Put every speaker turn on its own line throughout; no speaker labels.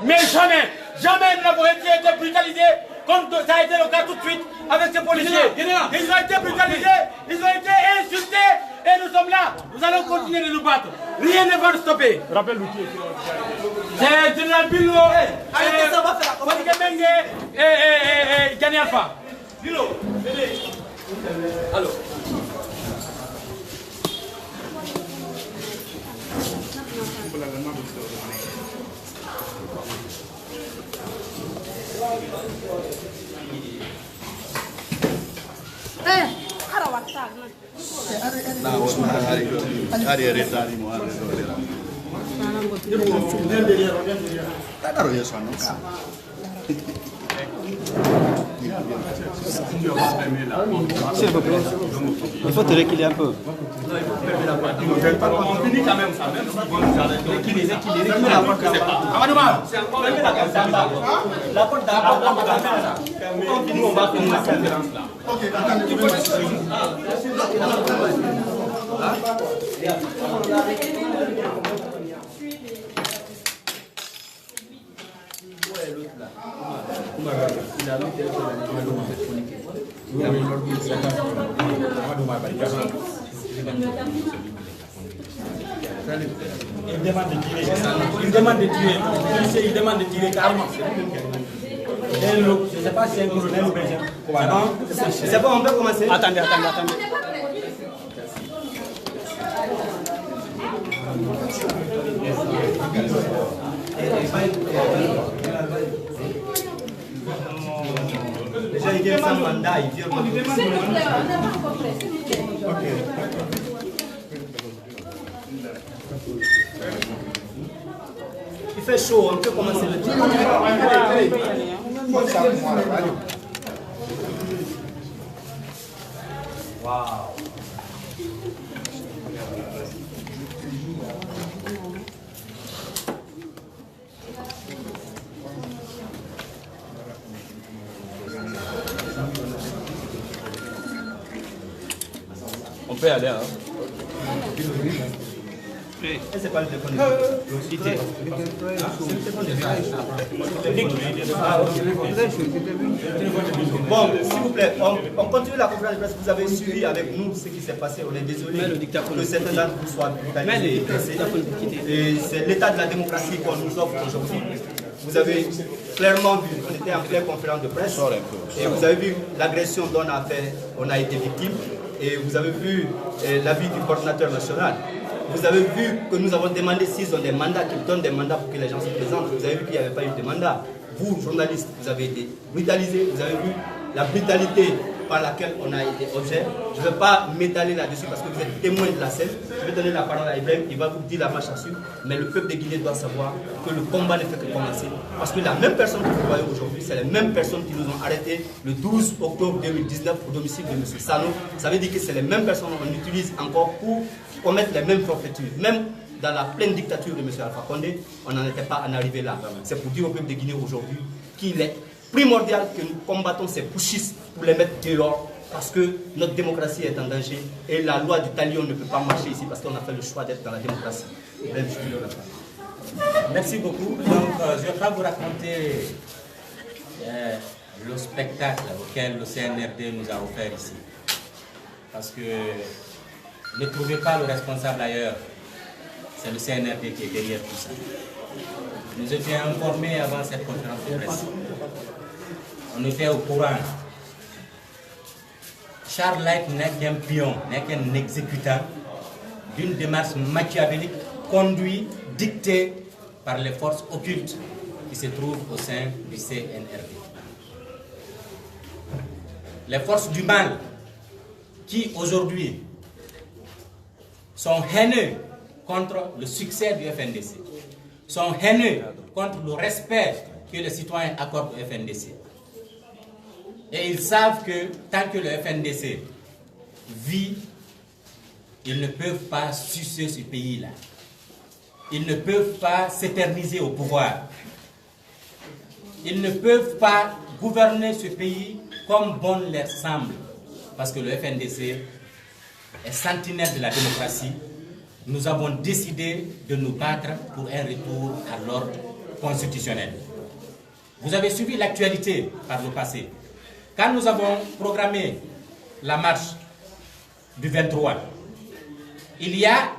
Mais jamais, jamais nous n'avons été brutalisés comme ça a été le cas tout de suite avec ces policiers. Ils ont été brutalisés, ils ont été insultés et nous sommes là. Nous allons continuer de nous battre. Rien ne va nous stopper.
Rappelle-nous qui est.
C'est Général Bilo, Fadiga Mengue et Gani Alpha. Bilo, allô.
S'il vous plaît, il faut te réquiller un peu.
On finit quand même ça, même si bon, réquiller la porte là-bas. La porte d'abord, on finit, on va finir la conférence là. Ok, il demande de tirer. Il demande de tirer. Il demande de tirer carrément. Je ne sais pas si c'est un colonel ou belge. C'est bon, on peut commencer.
Attendez.
Déjà, il vient sans mandat, il vient. Il fait chaud, on peut commencer le tir. Waouh.
On peut aller, hein.
C'est pas le téléphone. Bon, s'il vous plaît, on continue la conférence de presse. Vous avez suivi avec nous ce qui s'est passé. On est désolé que certains d'entre vous soient brutalisés. Et c'est l'état de la démocratie qu'on nous offre aujourd'hui. Vous avez clairement vu, on était en pleine conférence de presse. Et vous avez vu l'agression dont on a été victime. Et vous avez vu l'avis du coordinateur national. Vous avez vu que nous avons demandé s'ils ont des mandats, qu'ils donnent des mandats pour que les gens se présentent. Vous avez vu qu'il n'y avait pas eu de mandat. Vous, journalistes, vous avez été brutalisés. Vous avez vu la brutalité par laquelle on a été objet. Je ne vais pas m'étaler là-dessus parce que vous êtes témoin de la scène. Je vais donner la parole à Ibrahim, il va vous dire la marche à suivre. Mais le peuple de Guinée doit savoir que le combat ne fait que commencer. Parce que la même personne que vous voyez aujourd'hui, c'est les mêmes personnes qui nous ont arrêtés le 12 octobre 2019 au domicile de M. Sano. Ça veut dire que c'est les mêmes personnes qu'on utilise encore pour commettre les mêmes forfaitures. Même dans la pleine dictature de M. Alpha Condé, on n'en était pas en arrivé là. C'est pour dire au peuple de Guinée aujourd'hui qu'il est primordial que nous combattons ces pushistes pour les mettre dehors parce que notre démocratie est en danger et la loi du talion ne peut pas marcher ici parce qu'on a fait le choix d'être dans la démocratie.
Merci beaucoup. Donc, je vais pas vous raconter le spectacle auquel le CNRD nous a offert ici. Parce que ne trouvez pas le responsable ailleurs. C'est le CNRD qui est derrière tout ça. Nous étions informés avant cette conférence de presse. On était au courant. Charles Light n'est qu'un pion, n'est qu'un exécutant d'une démarche machiavélique conduite, dictée par les forces occultes qui se trouvent au sein du CNRD. Les forces du mal qui aujourd'hui sont haineux contre le succès du FNDC, sont haineux contre le respect que les citoyens accordent au FNDC. Et ils savent que tant que le FNDC vit, ils ne peuvent pas sucer ce pays-là. Ils ne peuvent pas s'éterniser au pouvoir. Ils ne peuvent pas gouverner ce pays comme bon leur semble. Parce que le FNDC est sentinelle de la démocratie. Nous avons décidé de nous battre pour un retour à l'ordre constitutionnelle. Vous avez suivi l'actualité par le passé. Quand nous avons programmé la marche du 23, il y a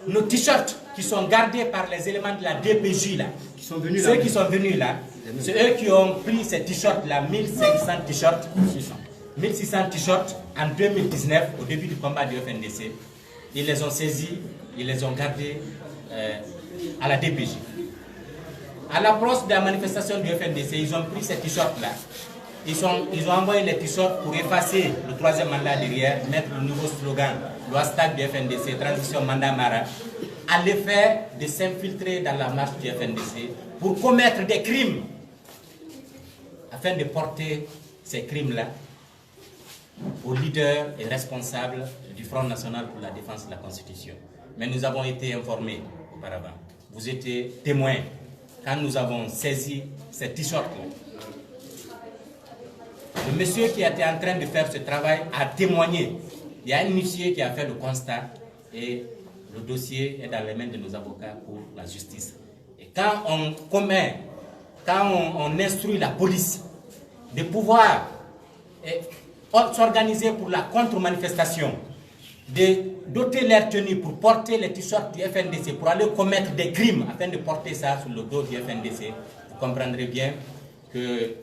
nos t-shirts qui sont gardés par les éléments de la DPJ là. Ceux qui sont venus là, c'est eux qui ont pris ces t-shirts là, 1500 t-shirts, 1600 t-shirts en 2019, au début du combat du FNDC. Ils les ont saisis, ils les ont gardés à la DPJ. À l'approche de la manifestation du FNDC, ils ont pris ces t-shirts là. Ils ont envoyé les t-shirts pour effacer le troisième mandat derrière, mettre le nouveau slogan, le hashtag du FNDC, transition mandat Mara, à l'effet de s'infiltrer dans la marche du FNDC pour commettre des crimes, afin de porter ces crimes-là aux leaders et responsables du Front National pour la défense de la Constitution. Mais nous avons été informés auparavant. Vous étiez témoins quand nous avons saisi ces t-shirts-là. Le monsieur qui était en train de faire ce travail a témoigné. Il y a un huissier qui a fait le constat et le dossier est dans les mains de nos avocats pour la justice. Et quand on instruit la police de pouvoir s'organiser pour la contre-manifestation, de doter leur tenue pour porter les t-shirts du FNDC, pour aller commettre des crimes afin de porter ça sur le dos du FNDC, vous comprendrez bien que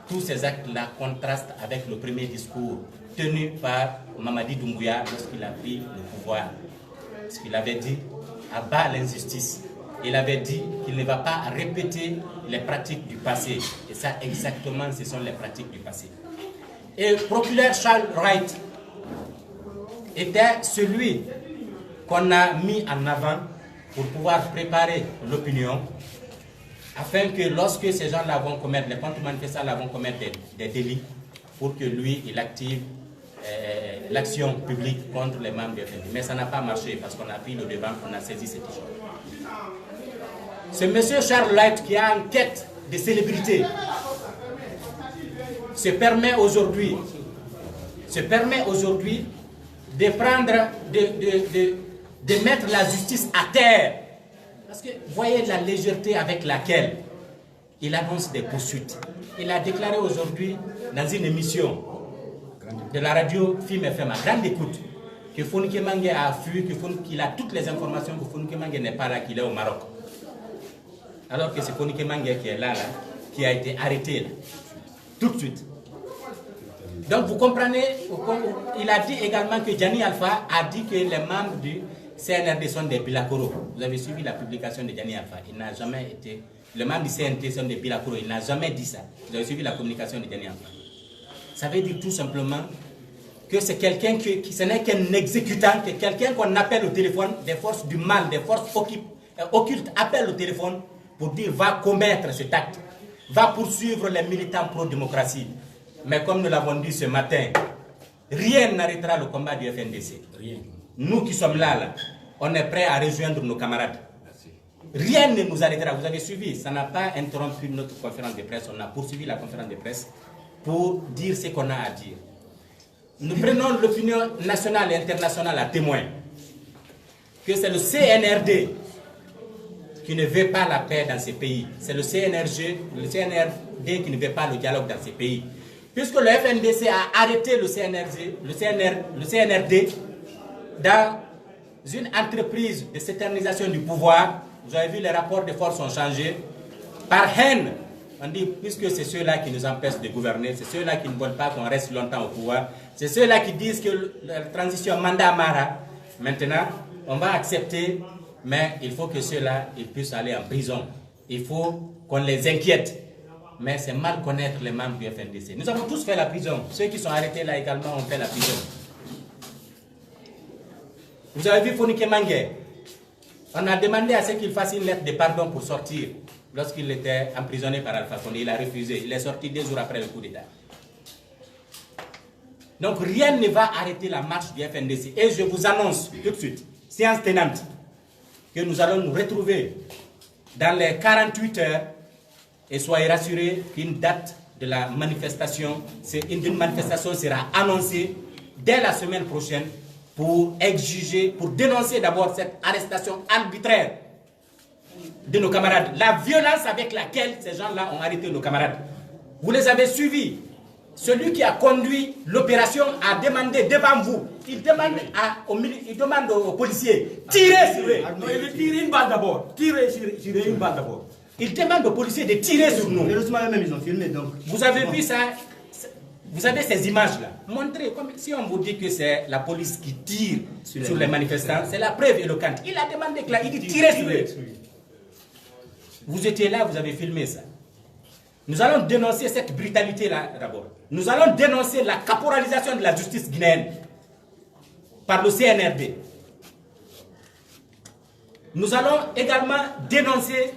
tous ces actes-là contrastent avec le premier discours tenu par Mamadi Doumbouya lorsqu'il a pris le pouvoir. Ce qu'il avait dit, à bas l'injustice. Il avait dit qu'il ne va pas répéter les pratiques du passé. Et ça, exactement, ce sont les pratiques du passé. Et le procureur Charles Wright était celui qu'on a mis en avant pour pouvoir préparer l'opinion, afin que lorsque ces gens-là vont commettre, les contre-manifestants vont commettre des délits, pour que lui, il active l'action publique contre les membres du FND. Mais ça n'a pas marché parce qu'on a pris le devant, on a saisi ces t-shirts. Ce monsieur Charles Wright qui a en quête de célébrité se permet aujourd'hui de prendre, de mettre la justice à terre. Parce que voyez la légèreté avec laquelle il annonce des poursuites. Il a déclaré aujourd'hui dans une émission de la radio Film FM à grande écoute que Fonike Mange a fui, qu'il a toutes les informations, que Fonike Mange n'est pas là, qu'il est au Maroc. Alors que c'est Fonike Mange qui est là, qui a été arrêté là, tout de suite. Donc vous comprenez, il a dit également que Gianni Alpha a dit que les membres du CNRD sont des Bilakoro. Vous avez suivi la publication de Gianni Alpha. Il n'a jamais été... Les membres du CNT sont des Bilakoro. Il n'a jamais dit ça. Vous avez suivi la communication de Gianni Alpha. Ça veut dire tout simplement que c'est quelqu'un ce n'est qu'un exécutant, que quelqu'un qu'on appelle au téléphone, des forces du mal, des forces occultes appellent au téléphone pour dire va commettre cet acte, va poursuivre les militants pro-démocratie. Mais comme nous l'avons dit ce matin, rien n'arrêtera le combat du FNDC. Rien. Nous qui sommes là, on est prêts à rejoindre nos camarades. Merci. Rien ne nous arrêtera. Vous avez suivi, ça n'a pas interrompu notre conférence de presse. On a poursuivi la conférence de presse pour dire ce qu'on a à dire. Nous prenons l'opinion nationale et internationale à témoin que c'est le CNRD qui ne veut pas la paix dans ces pays. C'est le CNRD qui ne veut pas le dialogue dans ces pays. Puisque le FNDC a arrêté le CNRD dans une entreprise de s'éternisation du pouvoir. Vous avez vu, les rapports de force ont changé. Par haine, on dit, puisque c'est ceux-là qui nous empêchent de gouverner, c'est ceux-là qui ne veulent pas qu'on reste longtemps au pouvoir, c'est ceux-là qui disent que la transition mandat Mara, maintenant, on va accepter, mais il faut que ceux-là puissent aller en prison. Il faut qu'on les inquiète. Mais c'est mal connaître les membres du FNDC. Nous avons tous fait la prison. Ceux qui sont arrêtés là également ont fait la prison. Vous avez vu Fonike Mange. On a demandé à ce qu'il fasse une lettre de pardon pour sortir lorsqu'il était emprisonné par Alpha Condé. Il a refusé. Il est sorti 2 jours après le coup d'État. Donc rien ne va arrêter la marche du FNDC. Et je vous annonce tout de suite, séance tenante, que nous allons nous retrouver dans les 48 heures. Et soyez rassurés qu'une date de la manifestation, une manifestation sera annoncée dès la semaine prochaine pour exiger, pour dénoncer d'abord cette arrestation arbitraire de nos camarades. La violence avec laquelle ces gens-là ont arrêté nos camarades. Vous les avez suivis. Celui qui a conduit l'opération a demandé devant vous, il demande aux policiers, tirez sur eux.
Il tire une balle d'abord. Tirez une balle d'abord.
Il demande aux policiers de tirer sur nous.
Heureusement, même ils ont filmé. Donc,
vous avez vu ça? Vous avez ces images-là. Montrez, comme si on vous dit que c'est la police qui tire sur les manifestants, c'est la preuve éloquente. Il a demandé que il dit tirez sur eux. Vous étiez là, vous avez filmé ça. Nous allons dénoncer cette brutalité-là d'abord. Nous allons dénoncer la caporalisation de la justice guinéenne par le CNRD. Nous allons également dénoncer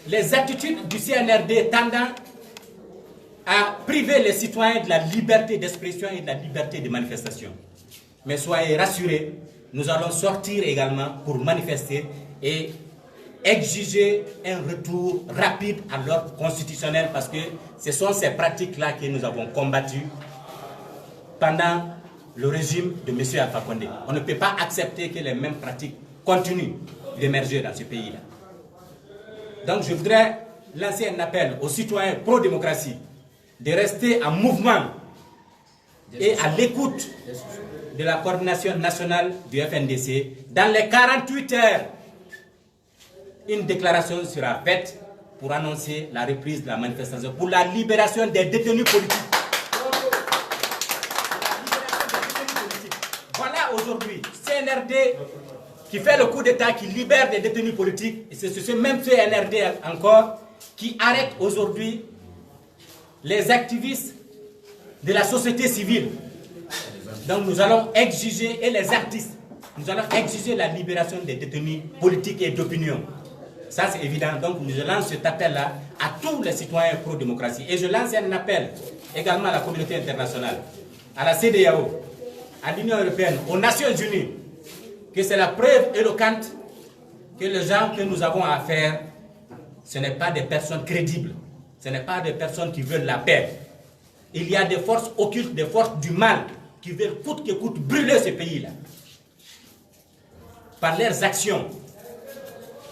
les attitudes du CNRD tendant à priver les citoyens de la liberté d'expression et de la liberté de manifestation. Mais soyez rassurés, nous allons sortir également pour manifester et exiger un retour rapide à l'ordre constitutionnel parce que ce sont ces pratiques-là que nous avons combattues pendant le régime de M. Alpha Condé. On ne peut pas accepter que les mêmes pratiques continuent d'émerger dans ce pays-là. Donc je voudrais lancer un appel aux citoyens pro-démocratie de rester en mouvement et à l'écoute de la coordination nationale du FNDC. Dans les 48 heures, une déclaration sera faite pour annoncer la reprise de la manifestation, pour la libération des détenus politiques. Voilà aujourd'hui, CNRD qui fait le coup d'État, qui libère des détenus politiques, et c'est ce même CNRD encore qui arrête aujourd'hui les activistes de la société civile. Donc nous allons exiger, et les artistes, nous allons exiger la libération des détenus politiques et d'opinion. Ça c'est évident, donc je lance cet appel-là à tous les citoyens pro-démocratie. Et je lance un appel également à la communauté internationale, à la CEDEAO, à l'Union européenne, aux Nations Unies, que c'est la preuve éloquente que les gens que nous avons à faire, ce n'est pas des personnes crédibles, ce n'est pas des personnes qui veulent la paix. Il y a des forces occultes, des forces du mal, qui veulent coûte que coûte brûler ce pays-là. Par leurs actions,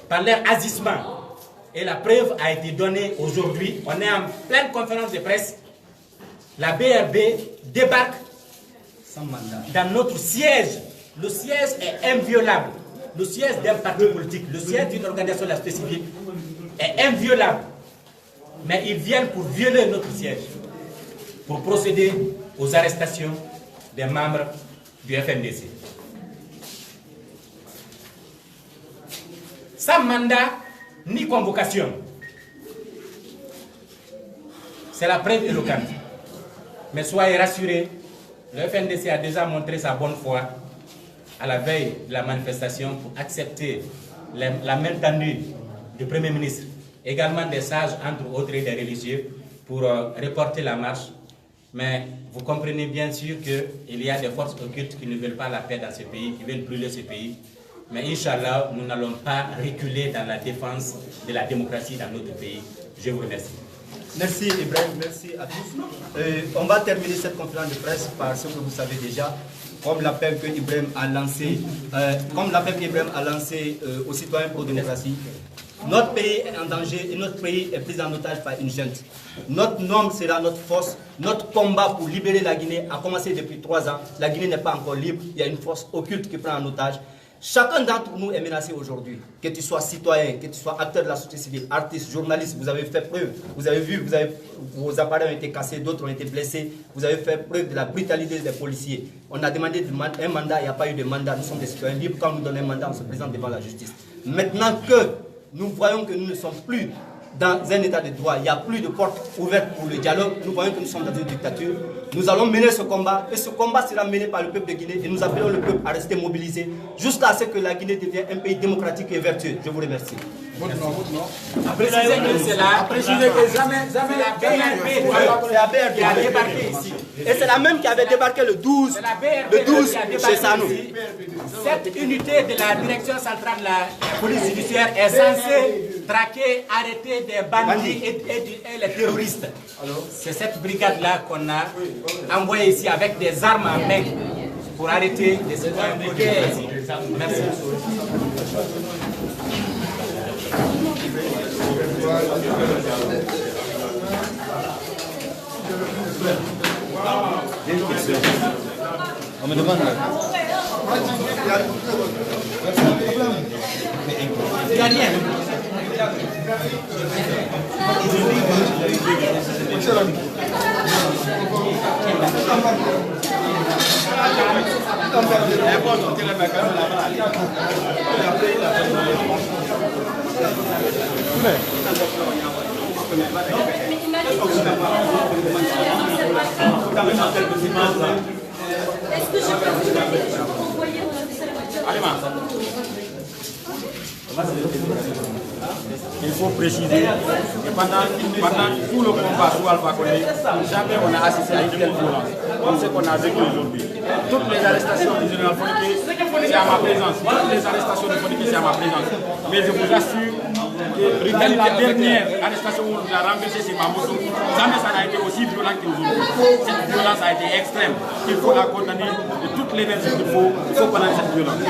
par leur agissement. Et la preuve a été donnée aujourd'hui. On est en pleine conférence de presse. La BRB débarque dans notre siège. Le siège est inviolable. Le siège d'un parti politique, le siège d'une organisation de la société civile est inviolable. Mais ils viennent pour violer notre siège, pour procéder aux arrestations des membres du FNDC. Sans mandat ni convocation. C'est la preuve éloquente. Mais soyez rassurés, le FNDC a déjà montré sa bonne foi à la veille de la manifestation pour accepter la main tendue du Premier ministre, également des sages, entre autres et des religieux, pour reporter la marche. Mais vous comprenez bien sûr qu'il y a des forces occultes qui ne veulent pas la paix dans ce pays, qui veulent brûler ce pays. Mais Inch'Allah, nous n'allons pas reculer dans la défense de la démocratie dans notre pays. Je vous remercie.
Merci Ibrahim, merci à tous. On va terminer cette conférence de presse par ce que vous savez déjà, comme l'appel que Ibrahim a lancé, aux citoyens pour la démocratie. Notre pays est en danger et notre pays est pris en otage par une junte. Notre nom sera notre force. Notre combat pour libérer la Guinée a commencé depuis 3 ans. La Guinée n'est pas encore libre. Il y a une force occulte qui prend en otage. Chacun d'entre nous est menacé aujourd'hui. Que tu sois citoyen, que tu sois acteur de la société civile, artiste, journaliste, vous avez fait preuve. Vous avez vu, vos appareils ont été cassés, d'autres ont été blessés. Vous avez fait preuve de la brutalité des policiers. On a demandé un mandat, il n'y a pas eu de mandat. Nous sommes des citoyens libres. Quand on nous donne un mandat, on se présente devant la justice. Maintenant que nous voyons que nous ne sommes plus dans un état de droit, il n'y a plus de porte ouverte pour le dialogue, nous voyons que nous sommes dans une dictature. Nous allons mener ce combat et ce combat sera mené par le peuple de Guinée et nous appelons le peuple à rester mobilisé jusqu'à ce que la Guinée devienne un pays démocratique et vertueux. Je vous remercie.
Votre nom.
C'est la BRB qui a débarqué ici.
Et c'est la même qui avait débarqué le 12 chez Sanou.
Cette unité de la direction centrale de la police judiciaire est censée traquer, arrêter des bandits et les terroristes. C'est cette brigade-là qu'on a envoyée ici avec des armes en main pour arrêter les citoyens. Merci.
On me demande.
Est-ce que je peux envoyer mon officiel
Il faut préciser que pendant tout le combat sous Alpha Condé, jamais on a assisté à une telle violence, comme ce qu'on a vécu aujourd'hui. Toutes les arrestations du général Fournier, c'est à ma présence. Toutes les arrestations de Fournier, c'est à ma présence. Mais je vous assure que même la dernière arrestation où on l'a renversé, c'est Mamoussou. Jamais ça n'a été aussi violent qu'aujourd'hui. Cette violence a été extrême. Il faut la condamner de toute l'énergie qu'il faut pendant cette violence.